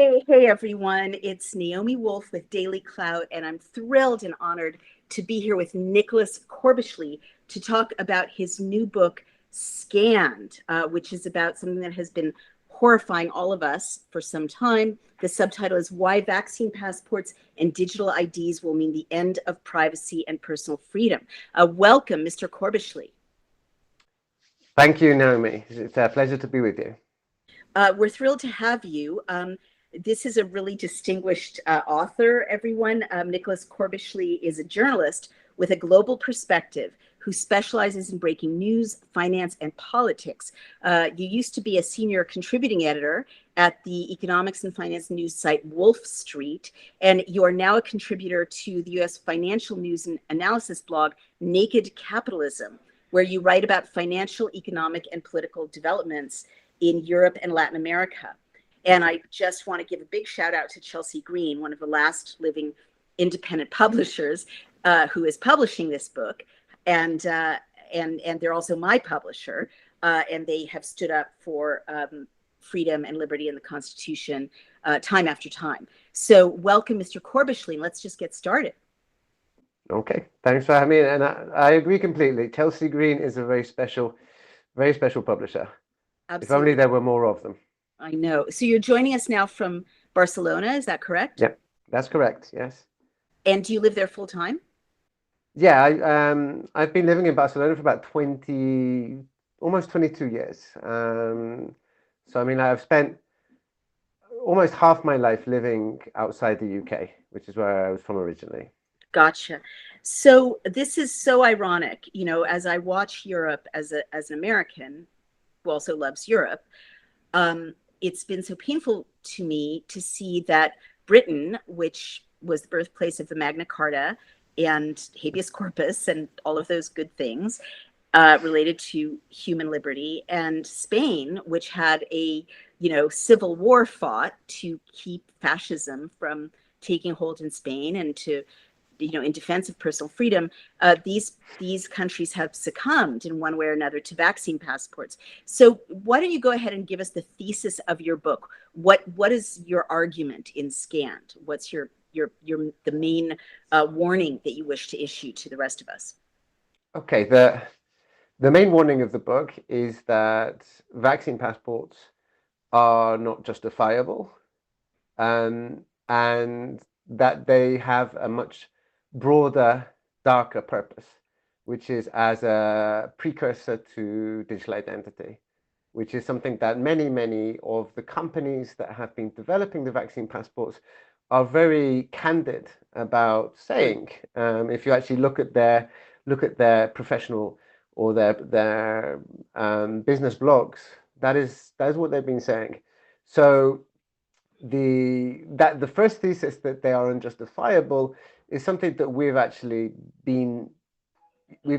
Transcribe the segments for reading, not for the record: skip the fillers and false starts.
Hey everyone, it's Naomi Wolf with Daily Clout, and I'm thrilled and honored to be here with Nicholas Corbishley to talk about his new book, Scanned, which is about something that has been horrifying all of us for some time. The subtitle is Why Vaccine Passports and Digital IDs Will Mean the End of Privacy and Personal Freedom. Welcome, Mr. Corbishley. Thank you, Naomi. It's a pleasure to be with you. We're thrilled to have you. This is a really distinguished author, everyone. Nicholas Corbishley is a journalist with a global perspective who specializes in breaking news, finance, and politics. You used to be a senior contributing editor at the economics and finance news site Wolf Street, and you are now a contributor to the U.S. financial news and analysis blog Naked Capitalism, where you write about financial, economic, and political developments in Europe and Latin America. And I just want to give a big shout out to Chelsea Green, one of the last living independent publishers, who is publishing this book, and they're also my publisher, and they have stood up for freedom and liberty and the Constitution time after time. So welcome, Mr. Corbishley. Let's just get started. Okay, thanks for having me. And I agree completely. Chelsea Green is a very special publisher. Absolutely. If only there were more of them. I know. So you're joining us now from Barcelona, is that correct? Yep, that's correct. Yes. And do you live there full time? Yeah, I've been living in Barcelona for about almost 22 years. So I mean, I've spent almost half my life living outside the UK, which is where I was from originally. Gotcha. So this is so ironic, as I watch Europe as an American who also loves Europe. It's been so painful to me to see that Britain, which was the birthplace of the Magna Carta and habeas corpus and all of those good things related to human liberty, and Spain, which had a civil war fought to keep fascism from taking hold in Spain and to in defense of personal freedom, these countries have succumbed in one way or another to vaccine passports. So why don't you go ahead and give us the thesis of your book? What is your argument in Scanned? What's the main warning that you wish to issue to the rest of us? Okay, the main warning of the book is that vaccine passports are not justifiable, and that they have a much broader, darker purpose, which is as a precursor to digital identity, which is something that many of the companies that have been developing the vaccine passports are very candid about saying. If you actually look at their professional or their business blogs, that is what they've been saying. So the first thesis, that they are unjustifiable, is something that we've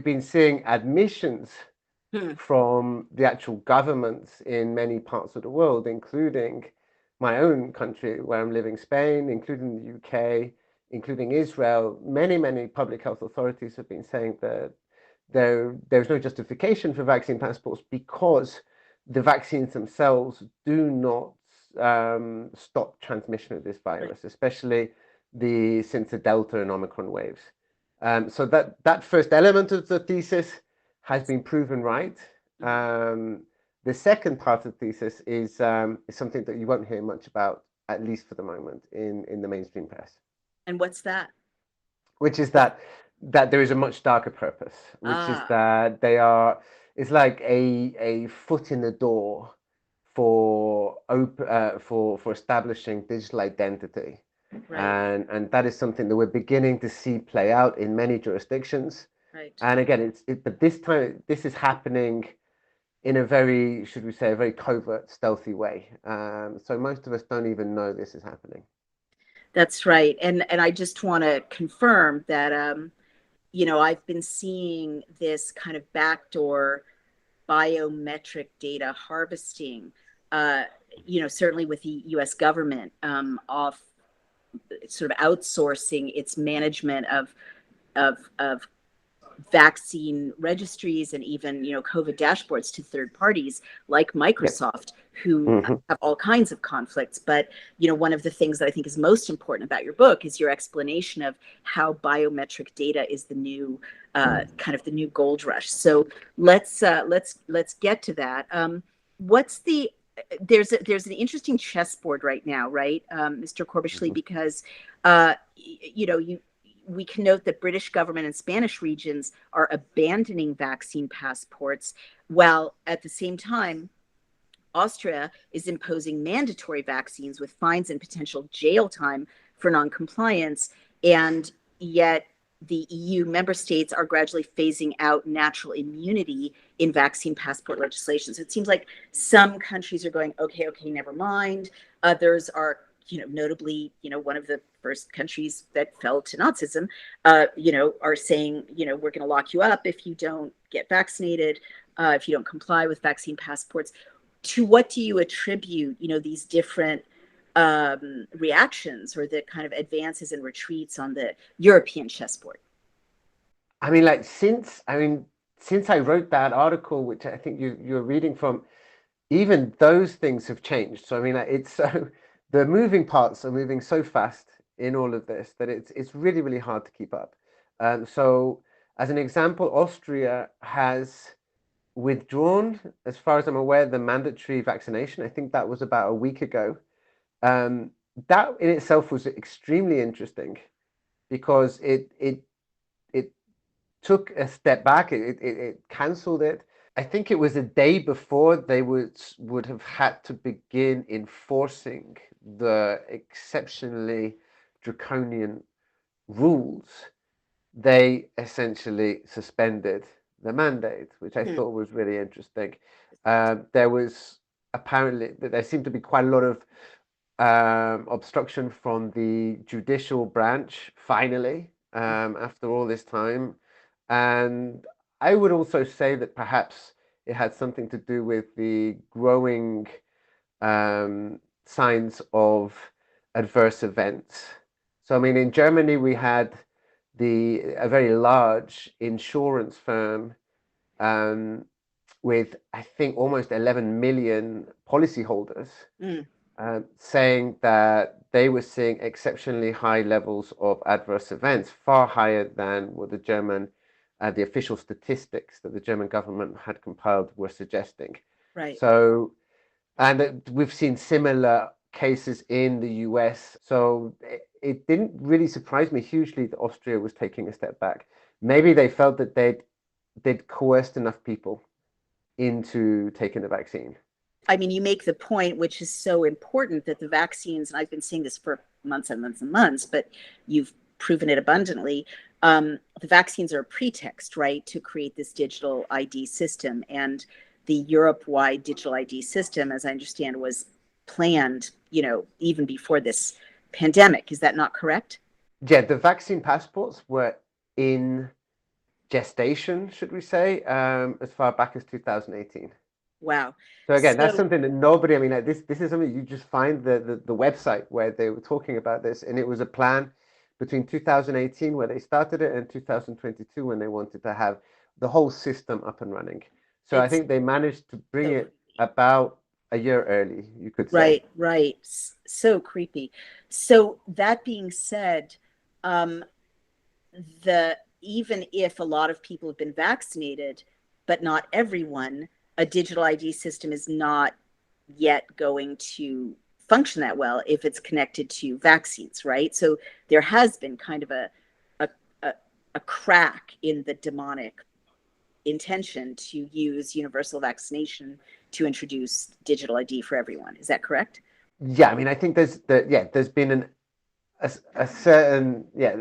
been seeing admissions from the actual governments in many parts of the world, including my own country where I'm living, Spain, including the UK, including Israel. Many public health authorities have been saying that there's no justification for vaccine passports because the vaccines themselves do not stop transmission of this virus, especially since the Delta and Omicron waves. So that first element of the thesis has been proven right. The second part of the thesis is something that you won't hear much about, at least for the moment, in the mainstream press. And what's that? Which is that there is a much darker purpose, which is that it's like a foot in the door for establishing digital identity. Right. And that is something that we're beginning to see play out in many jurisdictions. Right. And again, but this time this is happening in a very, should we say, a very covert, stealthy way. So most of us don't even know this is happening. That's right. And I just want to confirm that I've been seeing this kind of backdoor biometric data harvesting, certainly with the U.S. government, off sort of outsourcing its management of vaccine registries and even, COVID dashboards to third parties like Yeah. Microsoft, who have all kinds of conflicts. But, one of the things that I think is most important about your book is your explanation of how biometric data is the new kind of the new gold rush. So let's get to that. What's the there's an interesting chessboard right now, right, Mr. Corbishley, because we can note that British government and Spanish regions are abandoning vaccine passports, while at the same time, Austria is imposing mandatory vaccines with fines and potential jail time for noncompliance. And yet, the EU member states are gradually phasing out natural immunity in vaccine passport legislation. So it seems like some countries are going, okay, never mind. Others are, notably, one of the first countries that fell to Nazism, are saying, we're going to lock you up if you don't get vaccinated, if you don't comply with vaccine passports. To what do you attribute, these different reactions or the kind of advances and retreats on the European chessboard? I mean, since I wrote that article, which I think you're reading from, even those things have changed. So I mean, it's so the moving parts are moving so fast in all of this that it's really, really hard to keep up. So as an example, Austria has withdrawn, as far as I'm aware, the mandatory vaccination. I think that was about a week ago. That in itself was extremely interesting because it took a step back. It cancelled it. I think it was a day before they would have had to begin enforcing the exceptionally draconian rules. They essentially suspended the mandate, which I thought was really interesting. There seemed to be quite a lot of obstruction from the judicial branch, finally, after all this time. And I would also say that perhaps it had something to do with the growing signs of adverse events. So, I mean, in Germany, we had a very large insurance firm with, I think, almost 11 million policyholders saying that they were seeing exceptionally high levels of adverse events, far higher than what the official statistics that the German government had compiled were suggesting. Right. So, and we've seen similar cases in the US. So it didn't really surprise me hugely that Austria was taking a step back. Maybe they felt that they'd coerced enough people into taking the vaccine. I mean, you make the point, which is so important, that the vaccines, and I've been saying this for months and months and months, but you've proven it abundantly. The vaccines are a pretext, right, to create this digital ID system. And the Europe-wide digital ID system, as I understand, was planned, even before this pandemic. Is that not correct? Yeah, the vaccine passports were in gestation, should we say, as far back as 2018. Wow. So again, that's something that nobody, I mean, like this is something you just find the website where they were talking about this, and it was a plan between 2018 where they started it and 2022 when they wanted to have the whole system up and running. So I think they managed to bring it about a year early, you could say. Right. So creepy. So that being said, even if a lot of people have been vaccinated, but not everyone, a digital ID system is not yet going to function that well if it's connected to vaccines, right? So there has been kind of a crack in the demonic intention to use universal vaccination to introduce digital ID for everyone. Is that correct? Yeah, I mean, I think there's been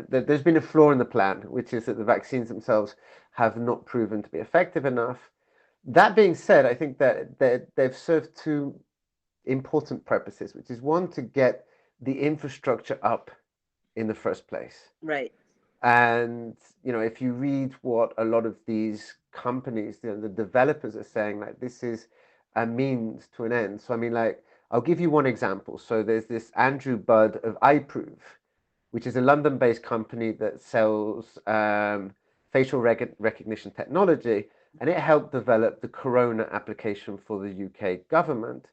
there's been a flaw in the plan, which is that the vaccines themselves have not proven to be effective enough. That being said, I think that they've served two important purposes, which is one, to get the infrastructure up in the first place. Right. And, if you read what a lot of these companies, the developers are saying, like, this is a means to an end. So, I mean, like, I'll give you one example. So there's this Andrew Budd of iProve, which is a London-based company that sells facial recognition technology, and it helped develop the corona application for the UK government.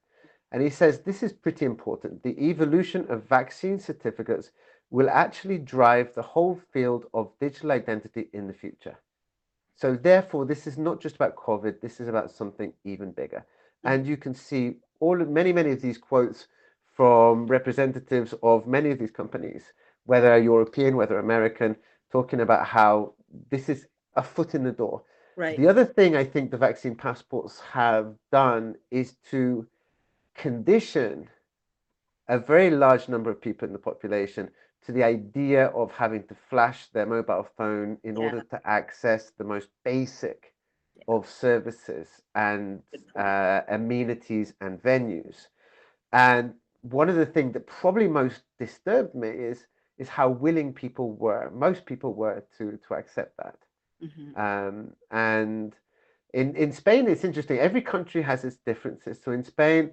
And he says this is pretty important. The evolution of vaccine certificates will actually drive the whole field of digital identity in the future. So therefore, this is not just about COVID, this is about something even bigger. And you can see many of these quotes from representatives of many of these companies, whether European, whether American, talking about how this is a foot in the door. Right. The other thing I think the vaccine passports have done is to condition a very large number of people in the population to the idea of having to flash their mobile phone in order to access the most basic of services and amenities and venues. And one of the things that probably most disturbed me is how willing most people were to accept that. And in Spain, it's interesting. Every country has its differences. So in Spain,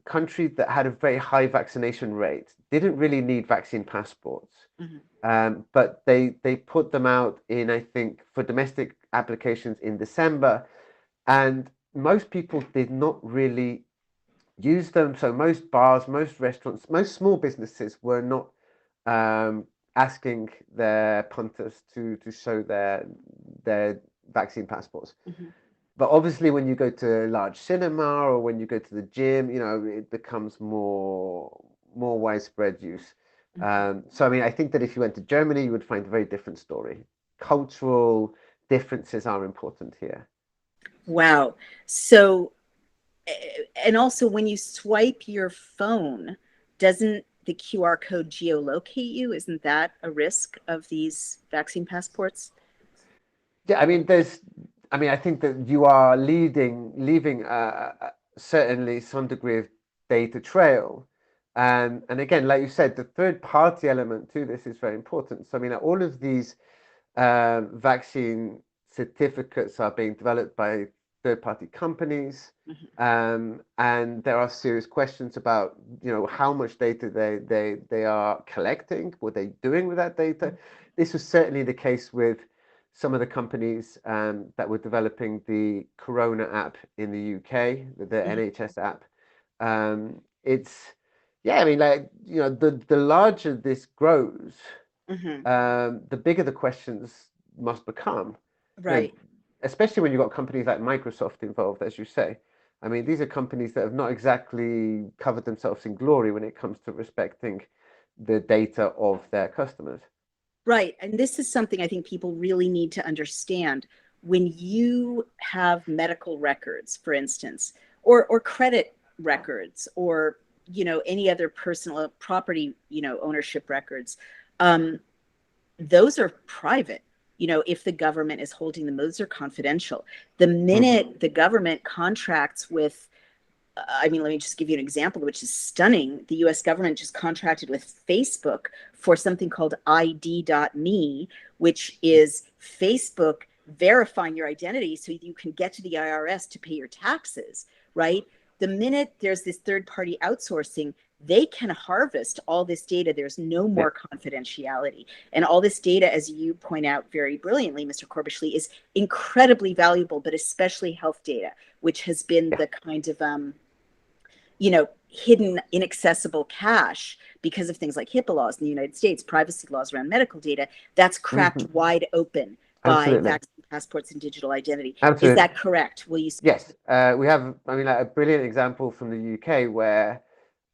country that had a very high vaccination rate didn't really need vaccine passports, but they put them out in, I think, for domestic applications in December, and most people did not really use them. So most bars, most restaurants, most small businesses were not asking their punters to show their vaccine passports. But obviously, when you go to a large cinema or when you go to the gym, it becomes more widespread use. So, I mean, I think that if you went to Germany, you would find a very different story. Cultural differences are important here. Wow. So, and also when you swipe your phone, doesn't the QR code geolocate you? Isn't that a risk of these vaccine passports? Yeah, I mean, I think that you are leaving certainly some degree of data trail. And again, like you said, the third party element to this is very important. So, I mean, all of these vaccine certificates are being developed by third party companies. And there are serious questions about, how much data they are collecting, what they're doing with that data. This was certainly the case with some of the companies that were developing the Corona app in the UK, the NHS app. I mean, like, the larger this grows, the bigger the questions must become. Right. Especially when you've got companies like Microsoft involved, as you say. I mean, these are companies that have not exactly covered themselves in glory when it comes to respecting the data of their customers. Right. And this is something I think people really need to understand. When you have medical records, for instance, or credit records, or any other personal property ownership records, those are private. If the government is holding them, those are confidential. The minute the government contracts with, I mean, let me just give you an example, which is stunning. The US government just contracted with Facebook for something called ID.me, which is Facebook verifying your identity so you can get to the IRS to pay your taxes, right? The minute there's this third party outsourcing, they can harvest all this data. There's no more confidentiality. And all this data, as you point out very brilliantly, Mr. Corbishley, is incredibly valuable, but especially health data, which has been the kind of, hidden, inaccessible cache because of things like HIPAA laws in the United States, privacy laws around medical data. That's cracked wide open by vaccine passports and digital identity. Absolutely. Is that correct? Will you? Yes. We have, I mean, like a brilliant example from the UK where,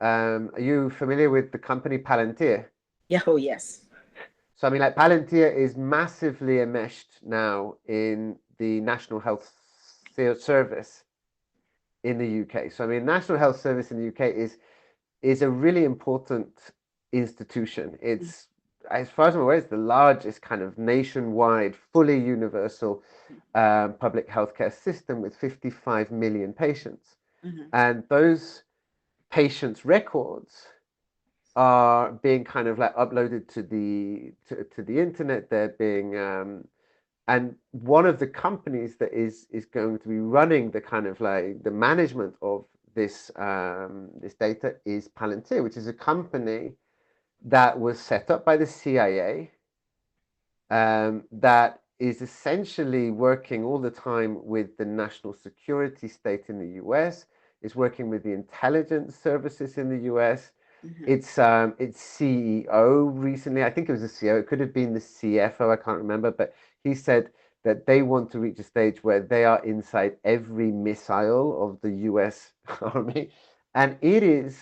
are you familiar with the company Palantir? Yeah. Oh, yes. So, I mean, like Palantir is massively enmeshed now in the National Health Service in the UK. So, I mean, National Health Service in the UK is a really important institution. It's, as far as I'm aware, it's the largest kind of nationwide, fully universal public healthcare system with 55 million patients. And those patients' records are being kind of like uploaded to the internet. They're being and one of the companies that is going to be running the kind of like the management of this this data is Palantir, which is a company that was set up by the CIA, that is essentially working all the time with the national security state in the US, is working with the intelligence services in the US. Its CEO recently, I think it was the CEO, it could have been the CFO, I can't remember, but he said that they want to reach a stage where they are inside every missile of the US Army. And it is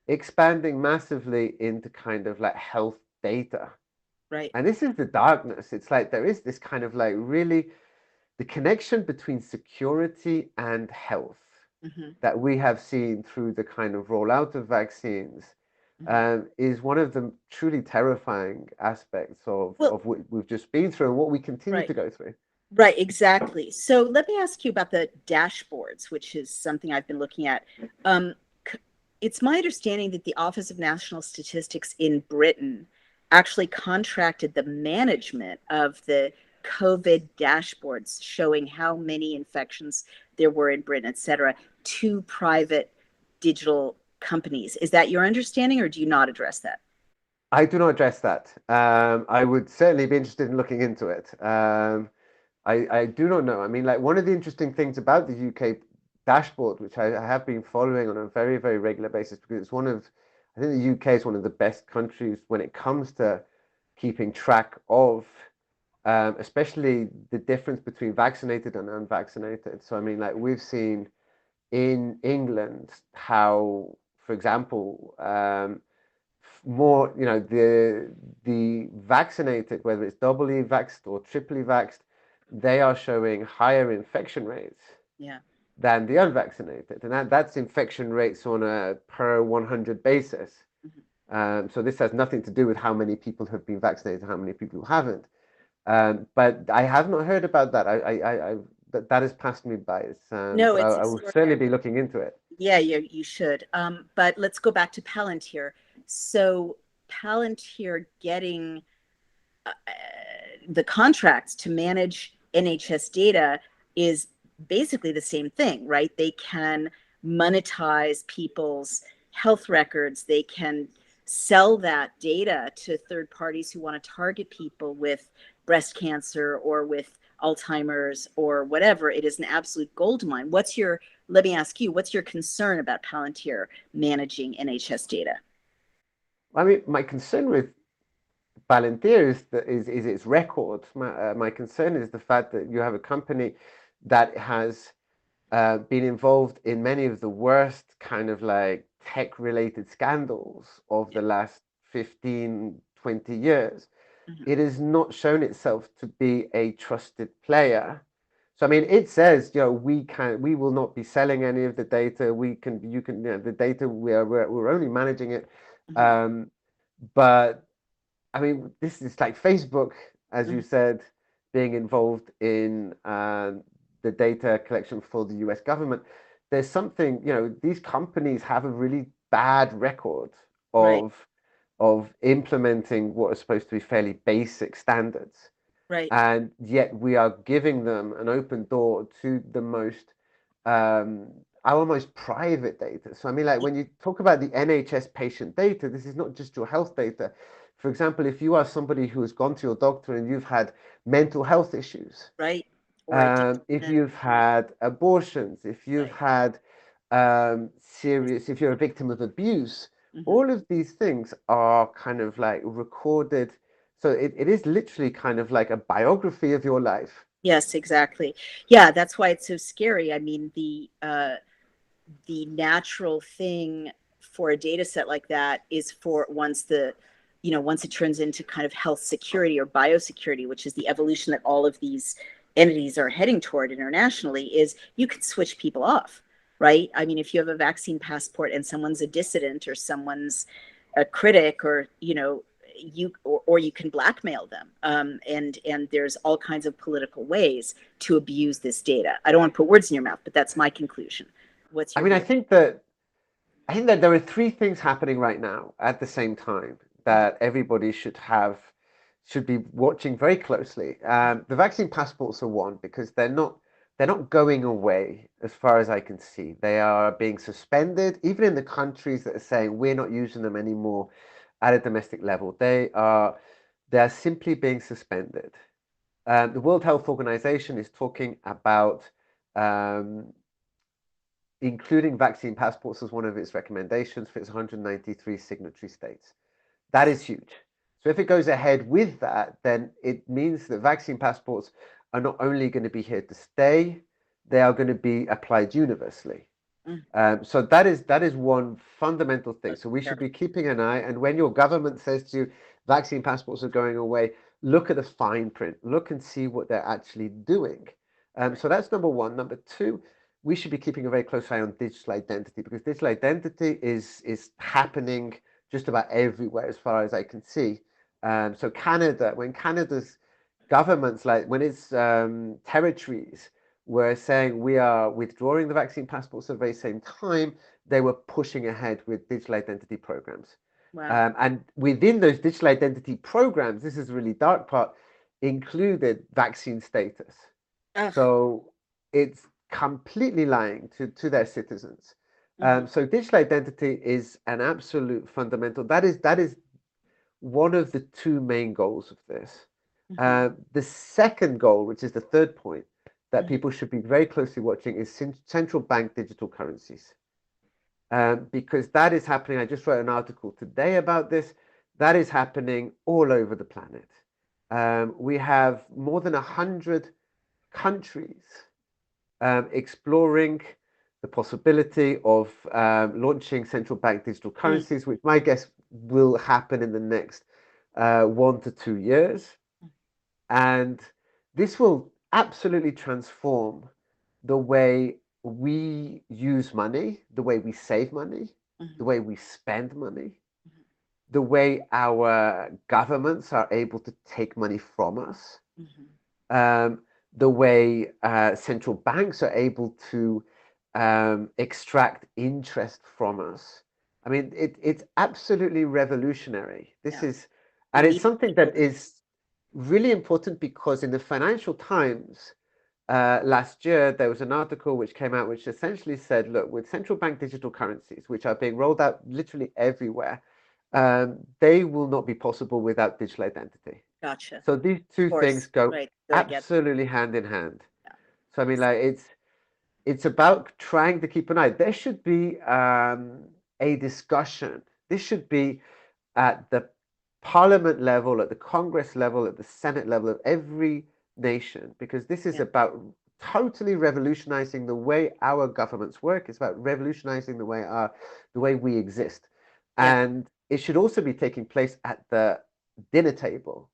expanding massively into kind of like health data. Right. And this is the darkness. It's like there is this kind of like really the connection between security and health that we have seen through the kind of rollout of vaccines is one of the truly terrifying aspects Well, of what we've just been through and what we continue right. to go through. Right, exactly. So let me ask you about the dashboards, which is something I've been looking at. Um, it's my understanding that the Office of National Statistics in Britain actually contracted the management of the COVID dashboards showing how many infections there were in Britain, et cetera, to private digital companies. Is that your understanding, or do you not address that? I do not address that. I would certainly be interested in looking into it. I do not know. I mean, like one of the interesting things about the UK dashboard, which I have been following on a very, very regular basis, because it's one of, I think the UK is one of the best countries when it comes to keeping track of, especially the difference between vaccinated and unvaccinated. So, I mean, like we've seen in England how, for example, more, the vaccinated, whether it's doubly vaxxed or triply vaxxed, they are showing higher infection rates Yeah. than the unvaccinated, and that's infection rates on a per 100 basis. So this has nothing to do with how many people have been vaccinated and how many people who haven't. But I have not heard about that. That has passed me by. No, But it's I will certainly extraordinary. be looking into it. Yeah, you should. But let's go back to Palantir. So Palantir getting the contracts to manage NHS data is basically the same thing, right? They can monetize people's health records. They can sell that data to third parties who want to target people with breast cancer or with Alzheimer's or whatever. It is an absolute gold mine. Let me ask you, what's your concern about Palantir managing NHS data? I mean, my concern with Palantir is its record. My concern is the fact that you have a company that has been involved in many of the worst kind of like tech-related scandals of Yeah. the last 15, 20 years. Mm-hmm. It has not shown itself to be a trusted player. So I mean, it says, we will not be selling any of the data. The data we're only managing it. Mm-hmm. Um, but I mean, this is like Facebook, as you Mm-hmm. said, being involved in the data collection for the US government. There's something, these companies have a really bad record Right, of implementing what are supposed to be fairly basic standards. right. And yet we are giving them an open door to the most our most private data. So I mean, like when you talk about the NHS patient data, this is not just your health data. For example, if you are somebody who has gone to your doctor and you've had mental health issues, Right. Or if addiction. you've had abortions, if you've Right. had if you're a victim of abuse, Hmm. all of these things are kind of like recorded. So it is literally kind of like a biography of your life. Yes, exactly. Yeah, that's why it's so scary. I mean, the natural thing for a data set like that is for once it turns into kind of health security or biosecurity, which is the evolution that all of these entities are heading toward internationally, is you can switch people off, right? I mean, if you have a vaccine passport and someone's a dissident or someone's a critic, or or you can blackmail them, and there's all kinds of political ways to abuse this data. I don't want to put words in your mouth, but that's my conclusion. What's I your mean, view? I think that there are three things happening right now at the same time that everybody should be watching very closely. The vaccine passports are one because they're not going away as far as I can see. They are being suspended, even in the countries that are saying we're not using them anymore at a domestic level. They are simply being suspended. The World Health Organization is talking about um, including vaccine passports as one of its recommendations for its 193 signatory states. That is huge. So if it goes ahead with that, then it means that vaccine passports are not only going to be here to stay, they are going to be applied universally. So that is one fundamental thing. So we should be keeping an eye. And when your government says to you, vaccine passports are going away, look at the fine print, look and see what they're actually doing. So that's number one. Number two, we should be keeping a very close eye on digital identity, because digital identity is happening just about everywhere as far as I can see. So Canada, when Canada's governments, like when its territories were saying we are withdrawing the vaccine passports at the very same time, they were pushing ahead with digital identity programs. Wow. And within those digital identity programs, this is the really dark part, included vaccine status. Ugh. So it's completely lying to their citizens. So digital identity is an absolute fundamental. That is one of the two main goals of this. The second goal, which is the third point, that people should be very closely watching, is central bank digital currencies. Because that is happening. I just wrote an article today about this. That is happening all over the planet. We have more than 100 countries exploring the possibility of launching central bank digital currencies, which my guess will happen in the next 1 to 2 years. And this will absolutely transform the way we use money, the way we save money, the way we spend money, the way our governments are able to take money from us, the way central banks are able to extract interest from us. I mean, it's absolutely revolutionary. This is, and it's something that is really important, because in the Financial Times last year, there was an article which came out which essentially said, look, with central bank digital currencies, which are being rolled out literally everywhere, they will not be possible without digital identity. Gotcha. So these two things go absolutely hand in hand. Yeah. So I mean, like it's about trying to keep an eye. There should be a discussion. This should be at the Parliament level, at the Congress level, at the Senate level of every nation, because this is about totally revolutionizing the way our governments work. It's about revolutionizing the way we exist. And it should also be taking place at the dinner table.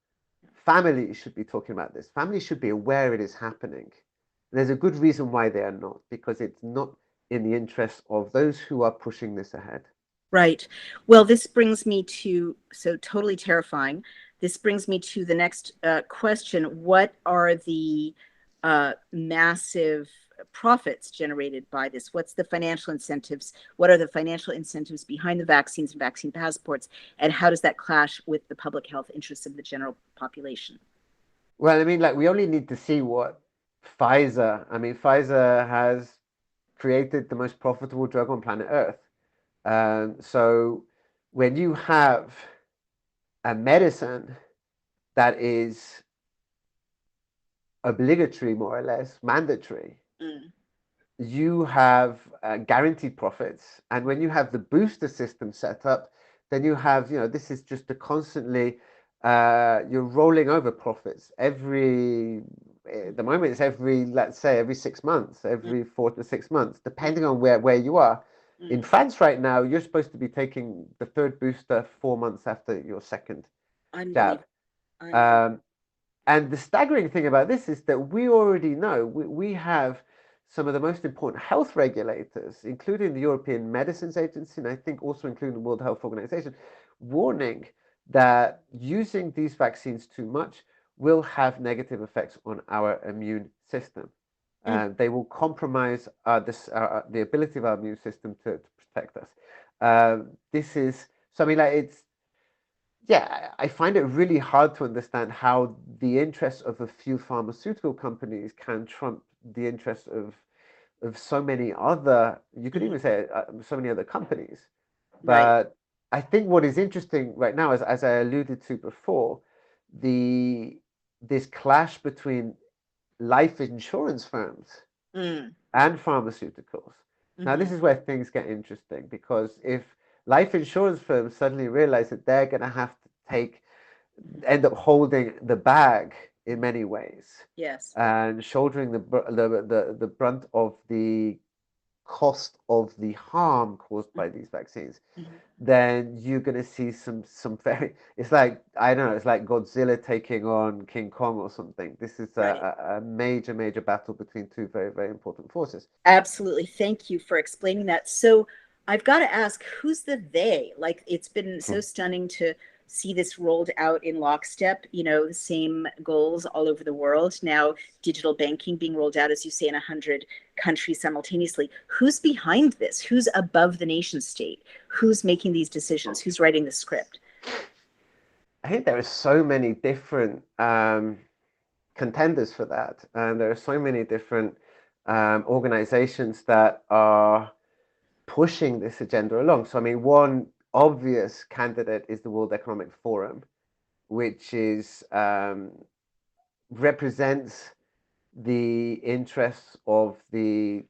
Families should be talking about this. Families should be aware it is happening. There's a good reason why they are not, because it's not in the interest of those who are pushing this ahead. Right. Well, this brings me to, so totally terrifying. This brings me to the next question. What are the massive profits generated by this? What's the financial incentives? What are the financial incentives behind the vaccines and vaccine passports? And how does that clash with the public health interests of the general population? Well, I mean, like, we only need to see what Pfizer has created the most profitable drug on planet Earth. So when you have a medicine that is obligatory, more or less, mandatory, you have guaranteed profits. And when you have the booster system set up, then you have, this is just a constantly, you're rolling over profits at the moment it's let's say every 6 months, every 4 to 6 months, depending on where you are. In France right now, you're supposed to be taking the third booster 4 months after your second jab. And the staggering thing about this is that we already know, we have some of the most important health regulators, including the European Medicines Agency, and I think also including the World Health Organization, warning that using these vaccines too much will have negative effects on our immune system. They will compromise the ability of our immune system to protect us. I find it really hard to understand how the interests of a few pharmaceutical companies can trump the interests of so many other, you could even say so many other companies. But I think what is interesting right now, as I alluded to before, the this clash between life insurance firms Mm. and pharmaceuticals. Now, Hmm. this is where things get interesting, because if life insurance firms suddenly realize that they're going to have to end up holding the bag in many ways Yes. and shouldering the brunt of the cost of the harm caused by these vaccines, Hmm. then you're going to see some very, it's like, I don't know, it's like Godzilla taking on King Kong or something. This is Right. a major battle between two very important forces. Absolutely. Thank you for explaining that. So I've got to ask, who's the they? Like, it's been so stunning to see this rolled out in lockstep, the same goals all over the world. Now, digital banking being rolled out, as you say, in 100 countries simultaneously. Who's behind this? Who's above the nation state? Who's making these decisions? Who's writing the script? I think there are so many different contenders for that, and there are so many different organizations that are pushing this agenda along. So, I mean, one obvious candidate is the World Economic Forum, which is represents the interests of the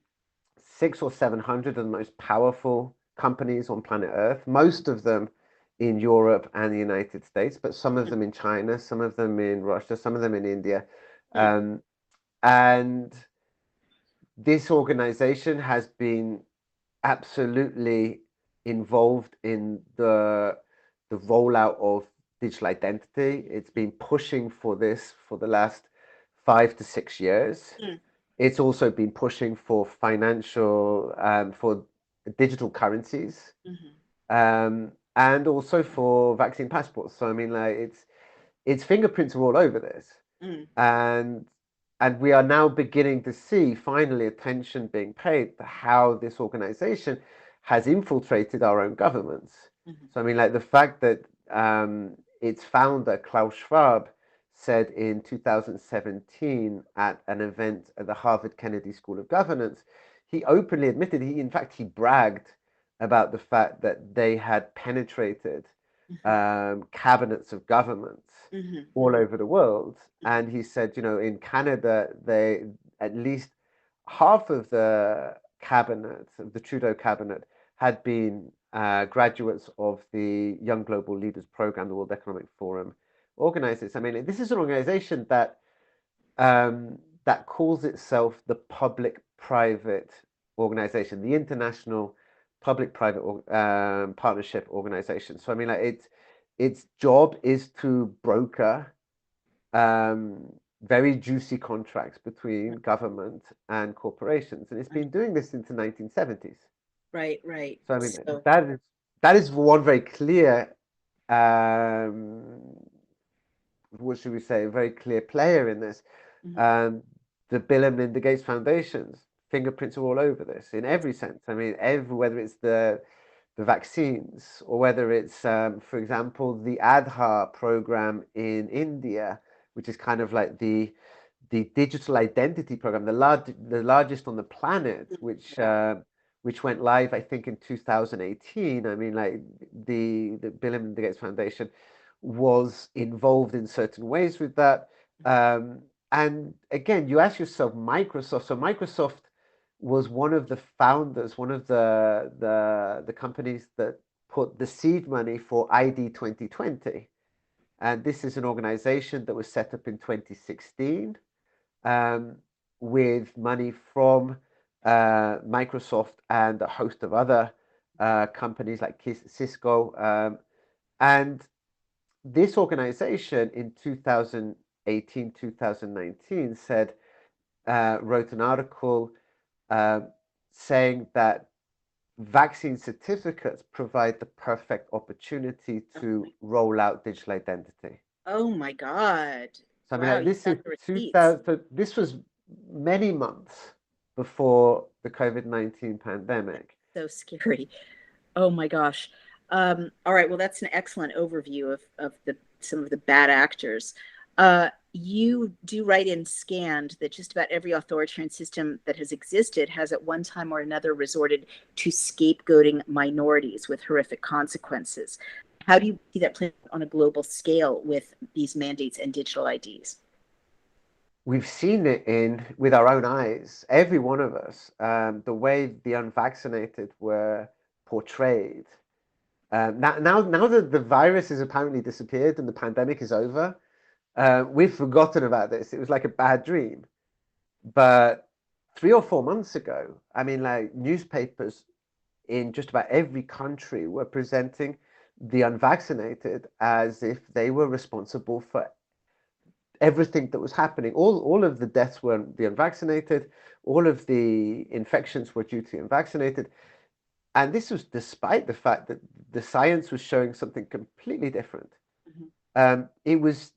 600 or 700 of the most powerful companies on planet Earth, most of them in Europe and the United States, but some of them in China, some of them in Russia, some of them in India. Hmm. Um, and this organization has been absolutely involved in the rollout of digital identity. It's been pushing for this for the last 5 to 6 years. Hmm. It's also been pushing for for digital currencies, Hmm. and also for vaccine passports. So I mean, like its fingerprints are all over this, Hmm. and we are now beginning to see finally attention being paid to how this organization has infiltrated our own governments. Hmm. So I mean, like the fact that its founder Klaus Schwab said in 2017 at an event at the Harvard Kennedy School of Governance, he openly admitted, he bragged about the fact that they had penetrated cabinets of governments Hmm. all over the world. And he said, in Canada, they at least half of the cabinet, of the Trudeau cabinet, had been graduates of the Young Global Leaders Program, the World Economic Forum organizes. I mean, this is an organization that calls itself the Public-Private Organization, the International Public-Private Partnership Organization. So I mean, like its job is to broker very juicy contracts between government and corporations, and it's been doing this since the 1970s. Right, right. So I mean, So, that is one very clear, um, what should we say, a very clear player in this. mhm. Um, the Bill and Melinda Gates Foundation's fingerprints are all over this in every sense. I mean, whether it's the vaccines or whether it's, for example, the Aadhaar program in India, which is kind of like the digital identity program, the largest on the planet, which went live, I think, in 2018. I mean, like the Bill and Melinda Gates Foundation was involved in certain ways with that. And again, you ask yourself, Microsoft. So Microsoft was one of the founders, one of the companies that put the seed money for ID 2020. And this is an organization that was set up in 2016 um, with money from Microsoft and a host of other companies like Cisco. And this organization in 2018, 2019 wrote an article uh, saying that vaccine certificates provide the perfect opportunity to roll out digital identity. Oh my God. So I mean, Wow, like, you this got is the receipts. 2000. So this was many months before the COVID-19 pandemic. So scary. Oh my gosh. All right, well, that's an excellent overview of the some of the bad actors. You do write in Scanned that just about every authoritarian system that has existed has at one time or another resorted to scapegoating minorities with horrific consequences. How do you see that playing on a global scale with these mandates and digital IDs? we've seen it with our own eyes, every one of us, the way the unvaccinated were portrayed. Now that the virus has apparently disappeared and the pandemic is over, we've forgotten about this. It was like a bad dream. But 3 or 4 months ago, I mean, like newspapers in just about every country were presenting the unvaccinated as if they were responsible for everything that was happening. All of the deaths were the unvaccinated, all of the infections were due to the unvaccinated. And this was despite the fact that the science was showing something completely different. It was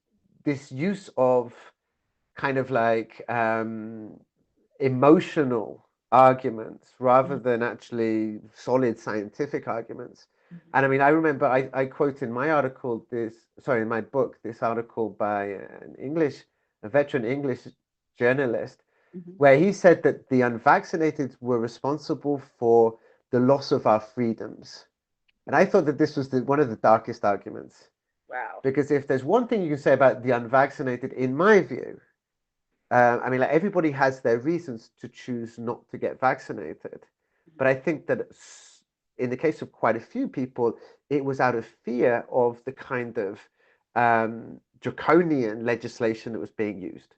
this use of kind of like emotional arguments rather than actually solid scientific arguments. And I mean, I remember I quote in my article in my book, this article by a veteran English journalist, where he said that the unvaccinated were responsible for the loss of our freedoms. And I thought that this was one of the darkest arguments. Wow. Because if there's one thing you can say about the unvaccinated, in my view, I mean, like everybody has their reasons to choose not to get vaccinated. But I think that in the case of quite a few people, it was out of fear of the kind of draconian legislation that was being used.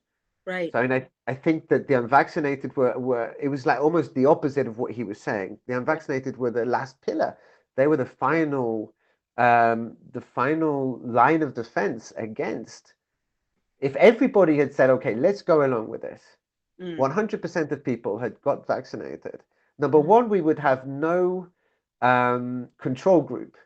Right. So I mean, I think that the unvaccinated were it was like almost the opposite of what he was saying. The unvaccinated were the last pillar. They were the final line of defense against. If everybody had said, okay, let's go along with this, 100% of people had got vaccinated. Number one, we would have no control group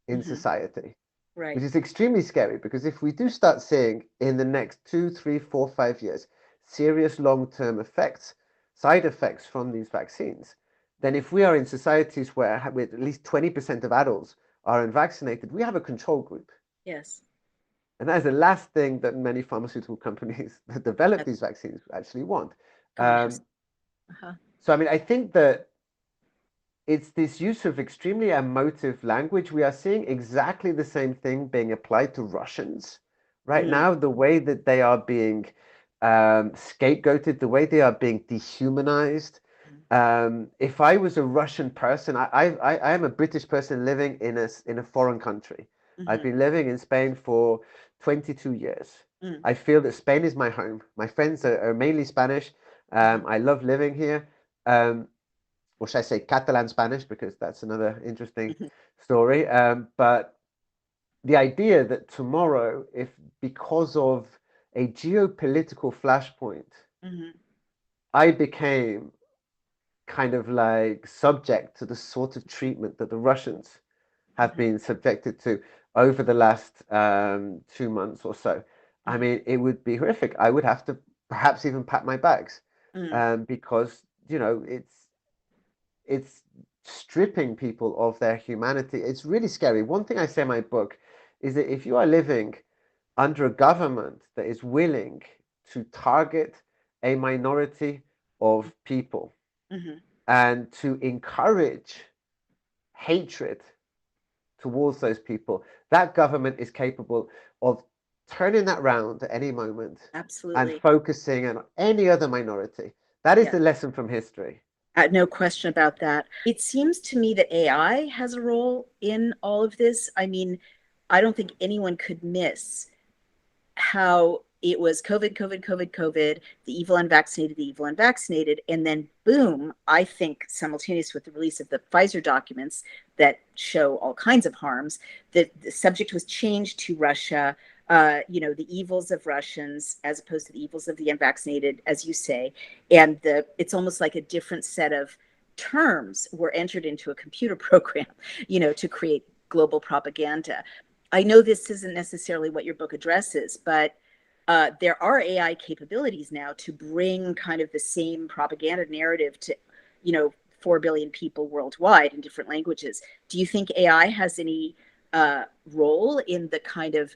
in society, right. which is extremely scary because if we do start seeing in the next 2, 3, 4, 5 years serious long-term effects, side effects from these vaccines, then if we are in societies where with at least 20% of adults are unvaccinated, we have a control group. Yes. And that is the last thing that many pharmaceutical companies that develop these vaccines actually want. Yes. So, I mean, I think that it's this use of extremely emotive language. We are seeing exactly the same thing being applied to Russians right now, the way that they are being scapegoated, the way they are being dehumanized. If I was a Russian person, I am a British person living in a foreign country. I've been living in Spain for 22 years. I feel that Spain is my home. My friends are mainly Spanish. I love living here. Or should I say Catalan Spanish, because that's another interesting story. But the idea that tomorrow, if because of a geopolitical flashpoint, I became kind of like subject to the sort of treatment that the Russians have been subjected to over the last 2 months or so. I mean, it would be horrific. I would have to perhaps even pack my bags because, you know, it's stripping people of their humanity. It's really scary. One thing I say in my book is that if you are living under a government that is willing to target a minority of people and to encourage hatred towards those people, that government is capable of turning that round at any moment. Absolutely. And focusing on any other minority. That is the lesson from history. No question about that. It seems to me that AI has a role in all of this. I mean, I don't think anyone could miss how it was COVID, the evil unvaccinated. And then boom, I think simultaneous with the release of the Pfizer documents that show all kinds of harms, the subject was changed to Russia, the evils of Russians as opposed to the evils of the unvaccinated, as you say. And it's almost like a different set of terms were entered into a computer program, to create global propaganda. I know this isn't necessarily what your book addresses, but there are AI capabilities now to bring kind of the same propaganda narrative to, 4 billion people worldwide in different languages. Do you think AI has any role in the kind of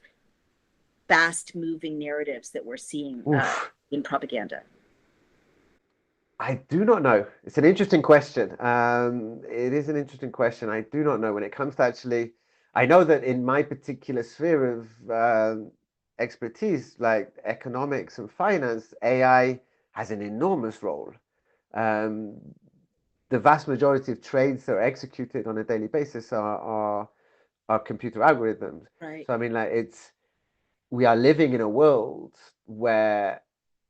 fast moving narratives that we're seeing in propaganda? I do not know. It's an interesting question. It is an interesting question. I do not know when it comes to actually. I know that in my particular sphere of expertise like economics and finance, AI has an enormous role. Um, the vast majority of trades that are executed on a daily basis are computer algorithms. Right. So I mean, like we are living in a world where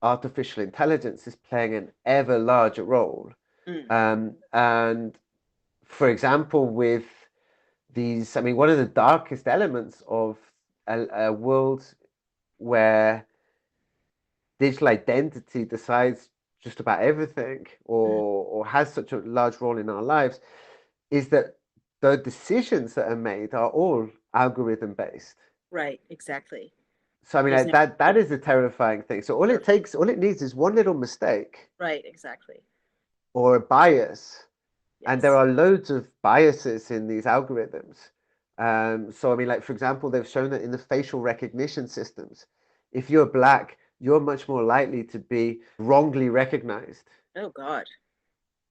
artificial intelligence is playing an ever larger role. Mm. And for example, with these, I mean, one of the darkest elements of a world where digital identity decides just about everything Mm. or has such a large role in our lives is that the decisions that are made are all algorithm based. Right. Exactly. So I mean There's like, no that is a terrifying thing. So all it needs is one little mistake right. Exactly. or a bias, and there Yes. are loads of biases in these algorithms. So I mean, like for example, they've shown that in the facial recognition systems, if you're black, you're much more likely to be wrongly recognized. Oh God.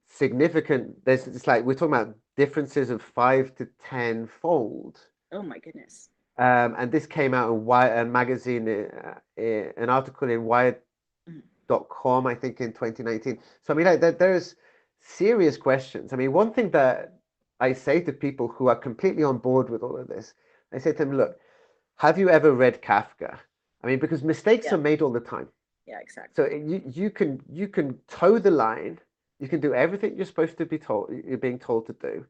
Significant. There's it's like we're talking about differences of 5 to 10 fold. Oh my goodness. And this came out in a magazine, an article in Mm. Wired.com, I think, in 2019. So I mean, like, there's serious questions. I mean, one thing that I say to people who are completely on board with all of this, I say to them, look, have you ever read Kafka? I mean, because mistakes Yeah. are made all the time. Yeah. So Exactly. you can toe the line, you can do everything you're supposed to be told, you're being told to do,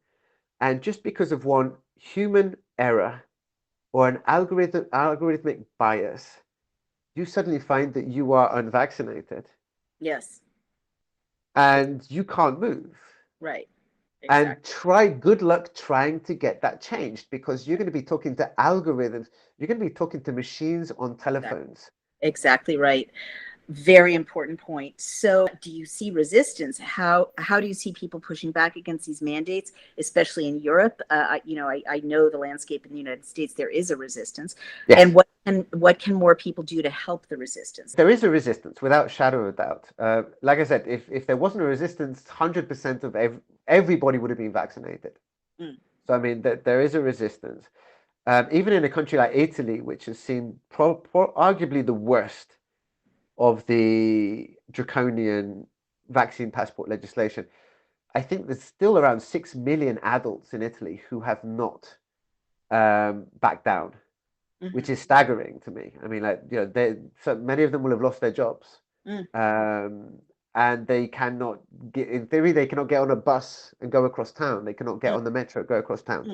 and just because of one human error or an algorithmic bias, you suddenly find that you are unvaccinated Yes. Ex- and you can't move. right. And Exactly. try good luck trying to get that changed because you're going to be talking to algorithms, you're going to be talking to machines on Exactly. telephones. Exactly right. Very important point. So, do you see resistance? How do you see people pushing back against these mandates, especially in Europe? I know the landscape in the United States. There is a resistance, and Yes. what can more people do to help the resistance? There is a resistance without shadow of a doubt. Like I said, if there wasn't a resistance, 100% of everybody would have been vaccinated. Mm. So, I mean, there is a resistance. Even in a country like Italy, which has seen arguably the worst of the draconian vaccine passport legislation, I think there's still around 6 million adults in Italy who have not backed down, which Hmm. is staggering to me. I mean, like, so many of them will have lost their jobs. Mm. Um, and they cannot get, in theory, they cannot get on a bus and go across town. They cannot get Mm. on the metro, go across town.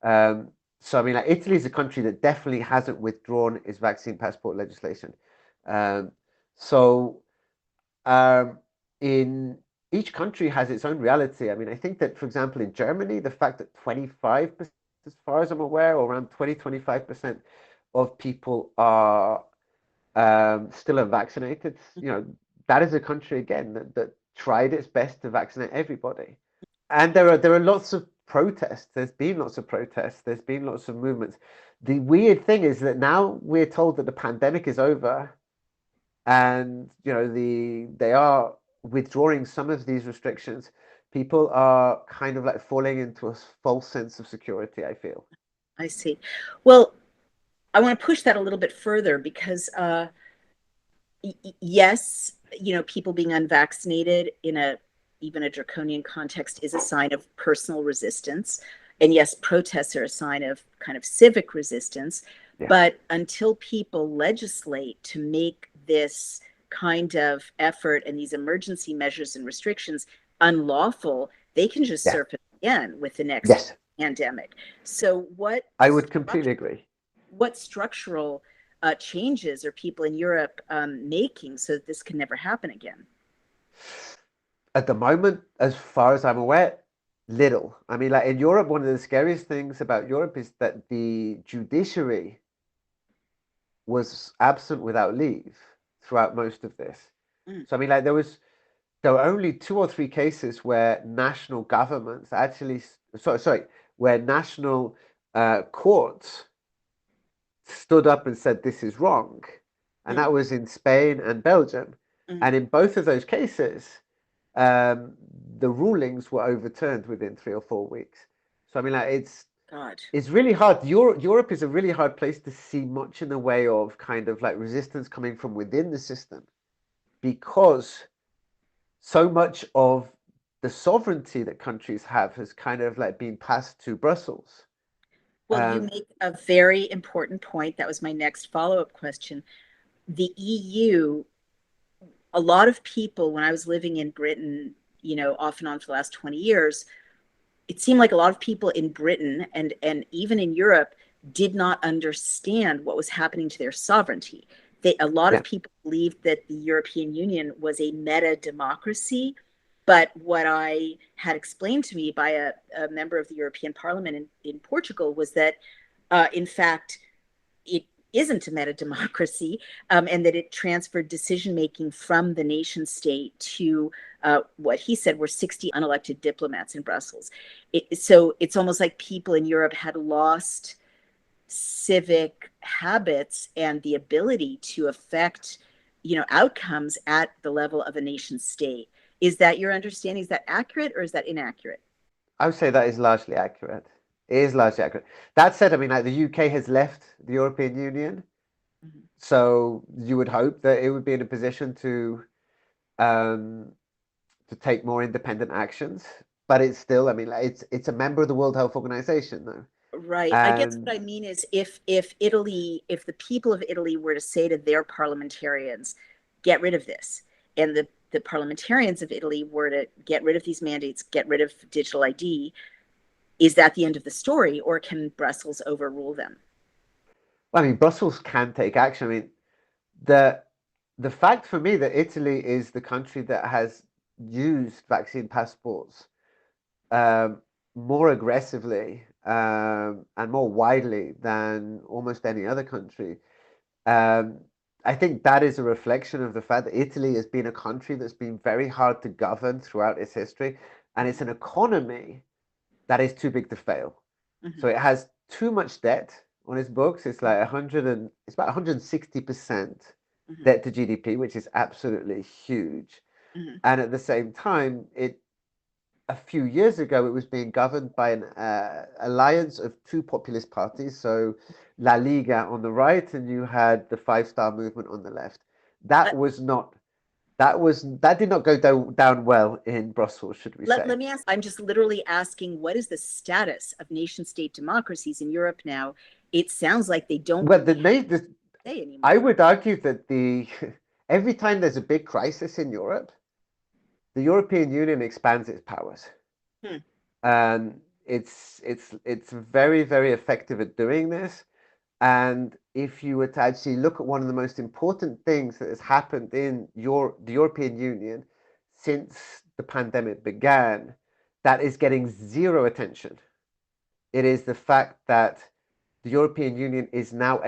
Mm. Um, so, I mean, like, Italy is a country that definitely hasn't withdrawn its vaccine passport legislation. Um, so, um, in each country has its own reality. I mean, I think that, for example, in Germany, the fact that 25%, as far as I'm aware, or around 20-25% of people are still unvaccinated, that is a country again that tried its best to vaccinate everybody. And there are lots of protests. There's been lots of protests. There's been lots of movements. The weird thing is that now we're told that the pandemic is over, and they are withdrawing some of these restrictions. People are kind of like falling into a false sense of security, I feel. I see. Well, I want to push that a little bit further because yes, people being unvaccinated in a even a draconian context is a sign of personal resistance. And yes, protests are a sign of kind of civic resistance. Yes. But until people legislate to make this kind of effort and these emergency measures and restrictions unlawful, they can just Yes. surface again with the next Yes. pandemic. So I would completely agree. what structural changes are people in Europe making so that this can never happen again? At the moment, as far as I'm aware, little. I mean, like in Europe, one of the scariest things about Europe is that the judiciary was absent without leave throughout most of this. Mm. So I mean, like there were only 2 or 3 cases where national governments actually, sorry, where national courts stood up and said this is wrong, and Mm. that was in Spain and Belgium. Mm. And in both of those cases, um, the rulings were overturned within 3 or 4 weeks. So I mean, like God. It's really hard. Europe is a really hard place to see much in the way of kind of like resistance coming from within the system, because so much of the sovereignty that countries have has kind of like been passed to Brussels. Well, you make a very important point. That was my next follow-up question. The EU, a lot of people, when I was living in Britain, off and on for the last 20 years, it seemed like a lot of people in Britain and even in Europe did not understand what was happening to their sovereignty. A lot Yeah, of people believed that the European Union was a meta democracy. But what I had explained to me by a member of the European Parliament in Portugal was that, in fact, it isn't a meta democracy, and that it transferred decision making from the nation state to what he said were 60 unelected diplomats in Brussels. So it's almost like people in Europe had lost civic habits and the ability to affect outcomes at the level of a nation state. Is that your understanding? Is that accurate or is that inaccurate? I would say that is largely accurate. It is largely accurate. That said, I mean, like the UK has left the European Union, Mm-hmm. so you would hope that it would be in a position um, to take more independent actions. But it's still, I mean, like, it's a member of the World Health Organization, though, Right. I guess and what I mean is if the people of Italy were to say to their parliamentarians, get rid of this, and the parliamentarians of Italy were to get rid of these mandates, get rid of digital ID, is that the end of the story, or can Brussels overrule them? I mean, Brussels can take action. I mean, the the fact for me that Italy is the country that has used vaccine passports um, more aggressively and more widely than almost any other country. Um, I think that is a reflection of the fact that Italy has been a country that's been very hard to govern throughout its history, and it's an economy that is too big to fail. Mm-hmm. So it has too much debt on its books. It's like 100 and it's about 160% Mm-hmm. debt to GDP, which is absolutely huge. Mm-hmm. And at the same time, it a few years ago, it was being governed by an alliance of two populist parties. So La Liga on the right, and you had the Five Star Movement on the left. That was not that did not go down well in Brussels, should we Let say? me ask, I'm just literally asking, what is the status of nation state democracies in Europe now? It sounds like they don't Well, really have a say I anymore. would argue that the every time there's a big crisis in Europe, the European Union expands its powers. Hmm. And it's very, very effective at doing this. And if you were to actually look at one of the most important things that has happened in the European Union since the pandemic began, that is getting zero attention. It is the fact that the European Union is now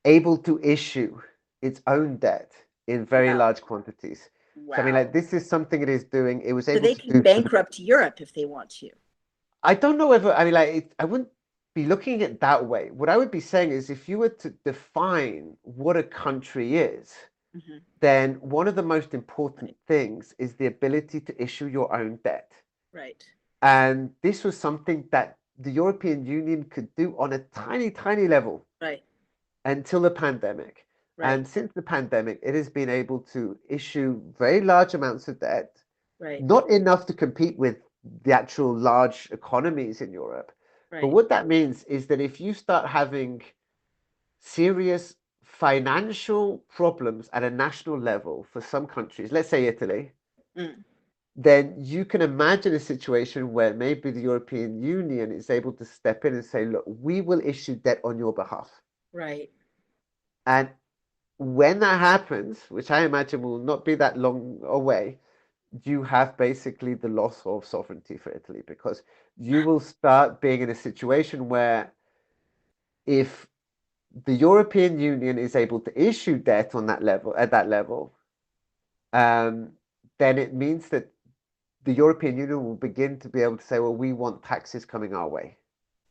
able to issue its own debt in very Wow. large quantities. So I mean, like Wow. this is something it is doing. It was So able they to can do for the bankrupt Europe if they want to. I don't know whether, I mean, like, I wouldn't be looking at it that way. What I would be saying is if you were to define what a country is, Mm-hmm. then one of the most important Right. things is the ability to issue your own debt. Right. And this was something that the European Union could do on a tiny, tiny level Right. until the pandemic. Right. And since the pandemic, it has been able to issue very large amounts of debt, Right. not enough to compete with the actual large economies in Europe. But Right. what that means is that if you start having serious financial problems at a national level for some countries, let's say Italy, Mm. then you can imagine a situation where maybe the European Union is able to step in and say, look, we will issue debt on your behalf. Right. And when that happens, which I imagine will not be that long away, you have basically the loss of sovereignty for Italy because you will start being in a situation where if the European Union is able to issue debt on that level at that level, um, then it means that the European Union will begin to be able to say, well, we want taxes coming our way.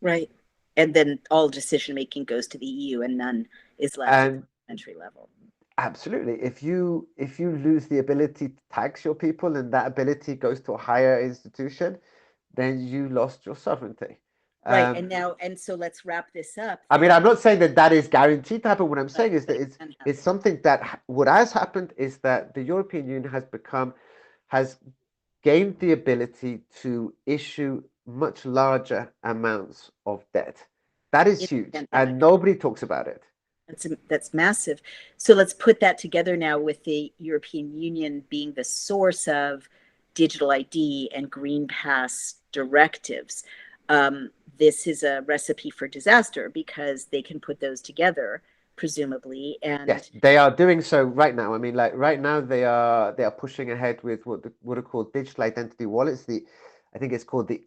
Right. And then all decision making goes to the EU and none is left at the And country level. absolutely, if you lose the ability to tax your people and that ability goes to a higher institution, then you lost your sovereignty. Right. And so let's wrap this up I mean, then. I'm not saying that that is guaranteed to happen. What I'm But, saying is but that it can it's happen. something that what has happened is that the European Union has gained the ability to issue much larger amounts of debt. That is In huge, the and pandemic. nobody talks about it. That's massive. So let's put that together now with the European Union being the source of digital ID and Green Pass directives. This is a recipe for disaster because they can put those together, presumably, Yes, and they are doing so right now. I mean, like right now, they are pushing ahead with what are called digital identity wallets. I think it's called the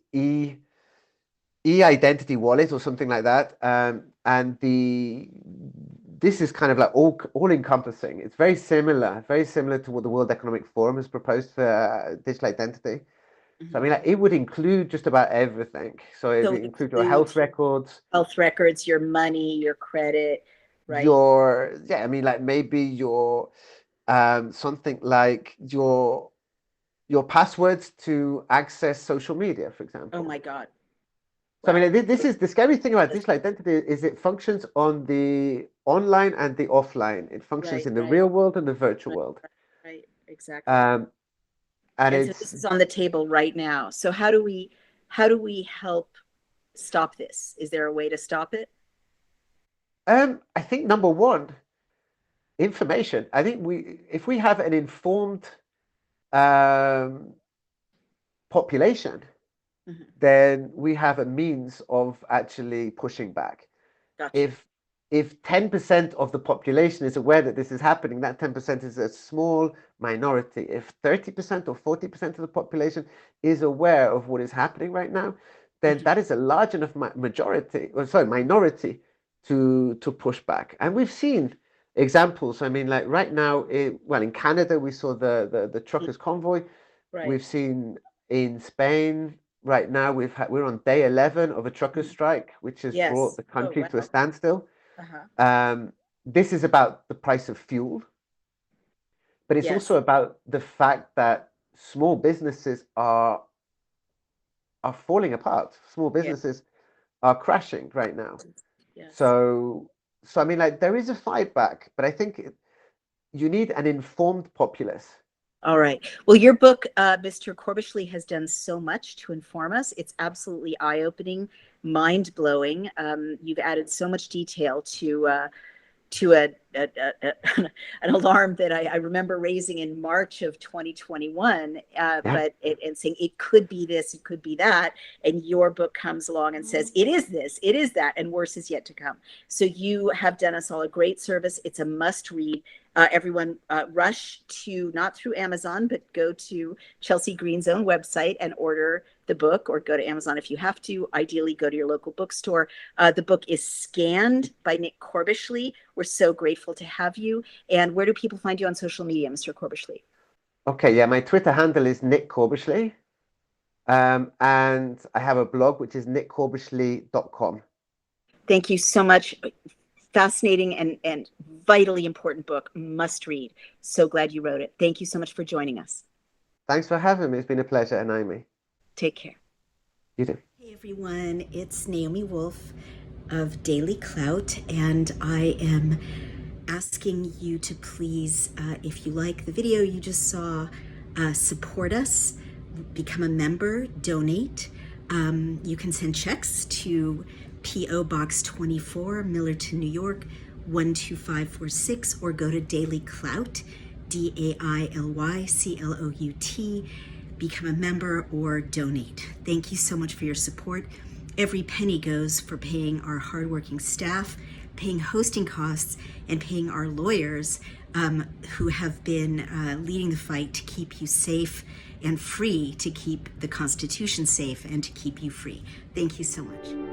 e-identity wallet or something like that. And this is kind of like all encompassing. It's very similar to what the World Economic Forum has proposed for digital identity. So I mean, like, it would include just about everything. So it so would it include your includes health records, health records, your money, your credit, right? yeah, I mean, like maybe your something like your passwords to access social media, for Oh example. my God. So I Wow. mean, this is the scary thing about digital identity is it functions on the online and the offline. It functions Right, in the right, real world and the virtual right, world. right, exactly. Um, and And so this is on the table right now. So how do we help stop this? Is there a way to stop it? I think number one, information. I think if we have an informed um, population, Mhm. then we have a means of actually pushing back. Gotcha. If 10% of the population is aware that this is happening, that 10% is a small minority. If 30% or 40% of the population is aware of what is happening right now, then Mhm. that is a large enough minority to push back. And we've seen examples. I mean, like right now, in Canada, we saw the Mm. truckers convoy. Right. We've seen in Spain right now we're on day 11 of a truckers Mhm. strike, which has brought Yes. the Oh, country to a wow. standstill. Uh-huh. This is about the price of fuel, but it's also Yes. about the fact that small businesses are falling apart. Small Yeah. businesses are crashing right now. Yes. So I mean, like there is a fight back, but I think you need an informed populace. All right. Well, your book, Mr. Corbishley, has done so much to inform us. It's absolutely eye-opening, mind-blowing. You've added so much detail to an alarm that I remember raising in March of 2021, Yeah. and saying it could be this, it could be that, and your book comes along and says it is this, it is that, and worse is yet to come. So you have done us all a great service. It's a must read. Everyone, rush to, not through Amazon, but go to Chelsea Green's own website and order the book, or go to Amazon if you have to. Ideally, go to your local bookstore. The book is Scanned by Nick Corbishley. We're so grateful to have you. And where do people find you on social media, Mr. Corbishley? Okay, yeah, my Twitter handle is Nick Corbishley. And I have a blog which is nickcorbishley.com. Thank you so much. Fascinating and vitally important book. Must read. So glad you wrote it. Thank you so much for joining us. Thanks for having me. It's been a pleasure, Naomi. Take care. You too. Hey everyone, it's Naomi Wolf of Daily Clout, and I am asking you to please, if you like the video you just saw, support us, become a member, donate. You can send checks to P.O. Box 24, Millerton, New York, 12546, or go to Daily Clout, DAILYCLOUT, become a member or donate. Thank you so much for your support. Every penny goes for paying our hardworking staff, paying hosting costs, and paying our lawyers who have been leading the fight to keep you safe and free, to keep the Constitution safe and to keep you free. Thank you so much.